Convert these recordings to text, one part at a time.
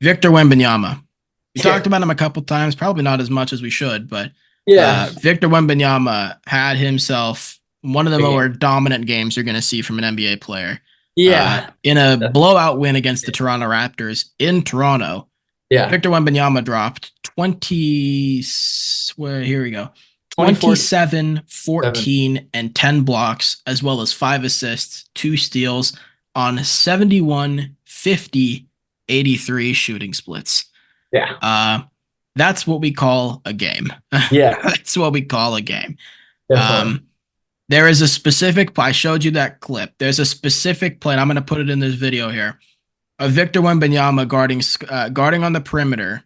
Victor Wembanyama. We Yeah. talked about him a couple times, probably not as much as we should, but Yeah. Victor Wembanyama had himself one of the Big more game. dominant games you're going to see from an NBA player. Yeah. In a blowout win against the Toronto Raptors in Toronto, Yeah. Victor Wembanyama dropped 20, where, here we go, 24 27, seven. 14, and 10 blocks, as well as 5 assists, 2 steals on 71, 50, 83 shooting splits. Yeah. Uh, that's what we call a game. Yeah. That's what we call a game. Definitely. Um, there is a specific play. I showed you that clip. There's a specific play, and I'm going to put it in this video here. Of Victor Wembanyama guarding on the perimeter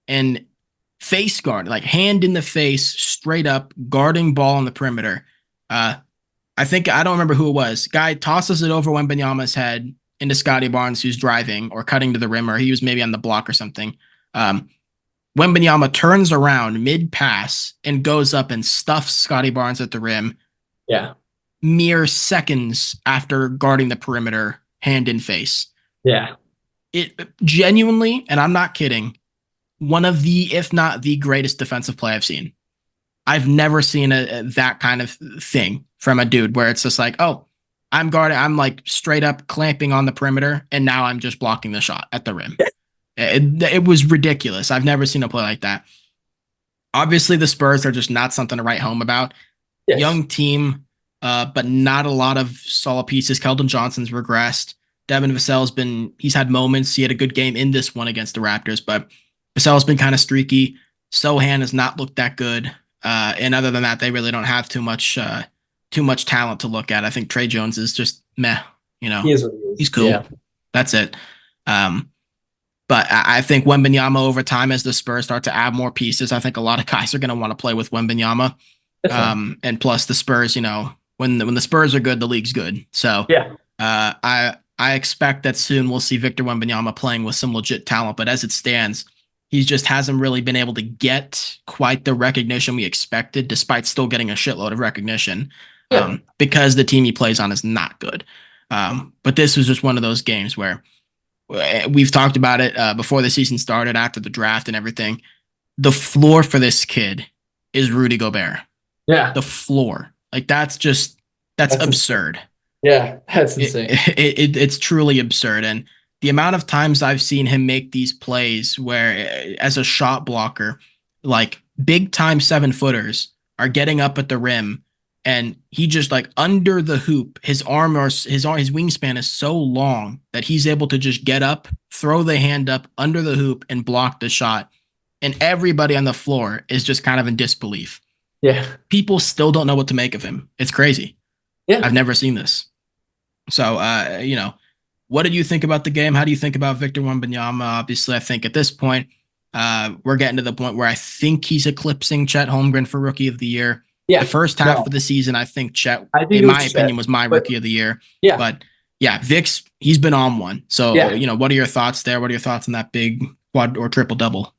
and face guard, like hand in the face, straight up guarding ball on the perimeter. I don't remember who it was. Guy tosses it over Wembanyama's head into Scottie Barnes, who's driving or cutting to the rim, or he was maybe on the block or something. Wembanyama turns around mid pass and goes up and stuffs Scottie Barnes at the rim. Yeah. Mere seconds after guarding the perimeter, hand in face. Yeah. It genuinely, and I'm not kidding, one of the, if not the greatest defensive play I've seen. I've never seen that kind of thing from a dude where it's just like, oh, I'm guarding, I'm like straight up clamping on the perimeter, and now I'm just blocking the shot at the rim. It was ridiculous. I've never seen a play like that. Obviously, the Spurs are just not something to write home about. Yes. Young team, but not a lot of solid pieces. Keldon Johnson's regressed. Devin Vassell's he's had moments. He had a good game in this one against the Raptors, but Vassell's been kind of streaky. Sohan has not looked that good. And other than that, they really don't have too much talent to look at. I think Trey Jones is just meh. He is what he is. He's cool. Yeah. That's it. But I think Wembanyama over time, as the Spurs start to add more pieces, I think a lot of guys are going to want to play with Wembanyama. And plus the Spurs, when the Spurs are good, the league's good. So yeah. I expect that soon we'll see Victor Wembanyama playing with some legit talent. But as it stands, he just hasn't really been able to get quite the recognition we expected, despite still getting a shitload of recognition, because the team he plays on is not good. But this was just one of those games where we've talked about it before the season started, after the draft and everything. The floor for this kid is Rudy Gobert. Yeah. The floor. Like, that's absurd. Insane. Yeah, that's insane. It's truly absurd. And the amount of times I've seen him make these plays where, as a shot blocker, like big time 7-footers are getting up at the rim, and he just, like, under the hoop, his wingspan is so long that he's able to just get up, throw the hand up under the hoop, and block the shot. And everybody on the floor is just kind of in disbelief. Yeah. People still don't know what to make of him. It's crazy. Yeah. I've never seen this. So, what did you think about the game? How do you think about Victor Wembanyama? Obviously, I think at this point, we're getting to the point where I think he's eclipsing Chet Holmgren for Rookie of the Year. Yeah. The first half of the season, I think Chet, in my opinion, was my Rookie of the Year. Yeah. But yeah, Vic's, he's been on one. So, what are your thoughts there? What are your thoughts on that big quad or triple double?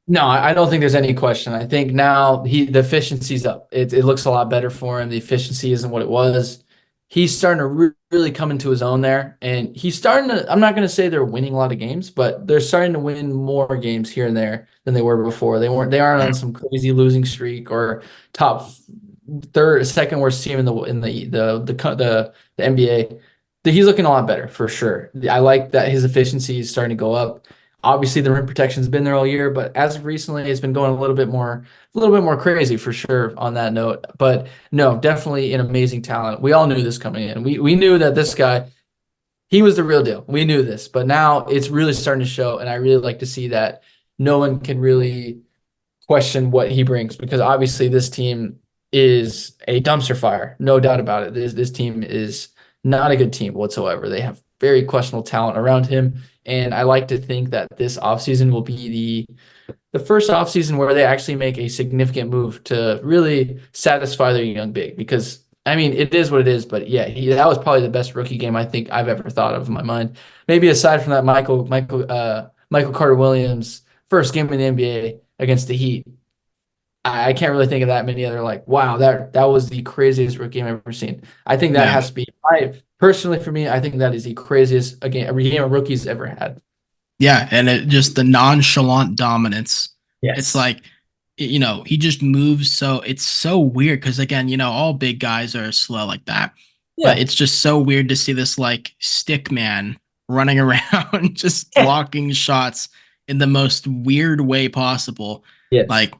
No, I don't think there's any question. I think now the efficiency's up. It looks a lot better for him. The efficiency isn't what it was. He's starting to really come into his own there, and he's starting to, I'm not going to say they're winning a lot of games, but they're starting to win more games here and there than they were before. They aren't on some crazy losing streak or top second worst team in the NBA. He's looking a lot better for sure. I like that his efficiency is starting to go up. Obviously, the rim protection's been there all year, but as of recently, it's been going a little bit more crazy for sure on that note. But no, definitely an amazing talent. We all knew this coming in. We knew that this guy, he was the real deal. We knew this, but now it's really starting to show, and I really like to see that no one can really question what he brings, because obviously this team is a dumpster fire, no doubt about it. This team is not a good team whatsoever. They have very questionable talent around him. And I like to think that this offseason will be the first offseason where they actually make a significant move to really satisfy their young big. Because, I mean, it is what it is. But, yeah, that was probably the best rookie game I think I've ever thought of in my mind. Maybe aside from that Michael Carter-Williams first game in the NBA against the Heat, I can't really think of that many other, like, wow, that was the craziest rookie game I've ever seen. I think that has to be, personally for me, I think that is the craziest game a rookie's ever had. Yeah, and it just the nonchalant dominance. It's Yes. like, he just moves so it's so weird because again, all big guys are slow like that. But Yeah. it's just so weird to see this like stick man running around just blocking shots in the most weird way possible. Yes. Like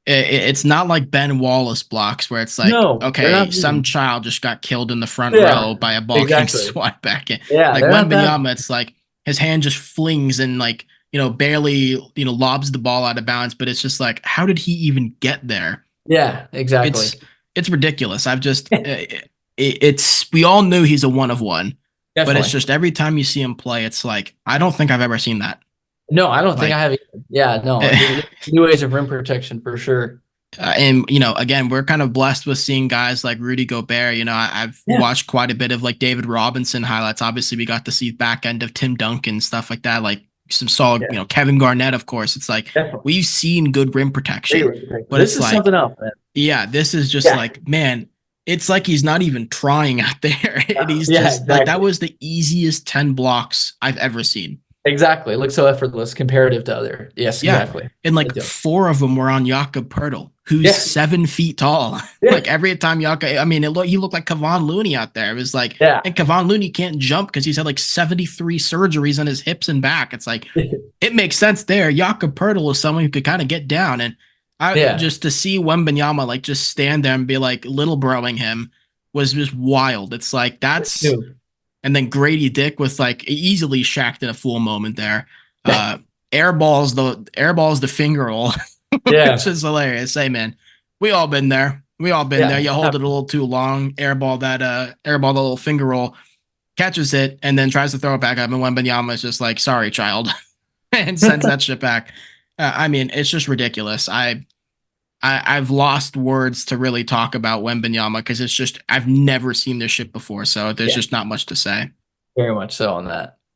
it's not like Ben Wallace blocks where it's like, No, they're okay, not. some child just got killed in the front Yeah, row by a ball getting exactly. swat back in. Yeah, Like they're not that. Wembanyama, it's like his hand just flings and like, barely, lobs the ball out of bounds, but it's just like, how did he even get there? Yeah, exactly. It's ridiculous. It's we all knew he's a one of one, but it's Definitely. just every time you see him play, it's like, I don't think I've ever seen that. No, I don't think I Like, have either. Yeah, no. There's new ways of rim protection for sure. and again, we're kind of blessed with seeing guys like Rudy Gobert. I've Yeah. watched quite a bit of like David Robinson highlights. Obviously, we got to see back end of Tim Duncan stuff like that. Like some solid, Yeah, Kevin Garnett, of course. It's like definitely. we've seen good rim Great protection, rim protection. but This it's is like, something else, man. yeah, this is just Yeah. like, man, it's like he's not even trying out there. And he's Yeah, just like, that exactly. was the easiest 10 blocks I've ever seen. Exactly. It looks so effortless comparative to other. Yes, Yeah. exactly. And It like does. four of them were on Jakob Pertl, who's Yeah. 7 feet tall. Yeah. Like every time Jakob, I mean, he looked like Kevon Looney out there. It was like, Yeah. and Kevon Looney can't jump because he's had like 73 surgeries on his hips and back. It's like, it makes sense there. Jakob Pertl is someone who could kind of get down. And I Yeah. just to see Wembanyama like just stand there and be like little broing him was just wild. It's like, that's, Dude. and then Grady Dick with like easily shacked in a full moment there. Uh, airballs the finger roll, which Yeah. is hilarious. Hey man, we all been there. We all been there. Yeah. You hold it a little too long, airball the little finger roll, catches it, and then tries to throw it back up, and Wembanyama is just like, "Sorry, child," and sends that shit back. I mean, it's just ridiculous. I've lost words to really talk about Wembanyama because it's just I've never seen this shit before, so there's Yeah. just not much to say. Very much so on that.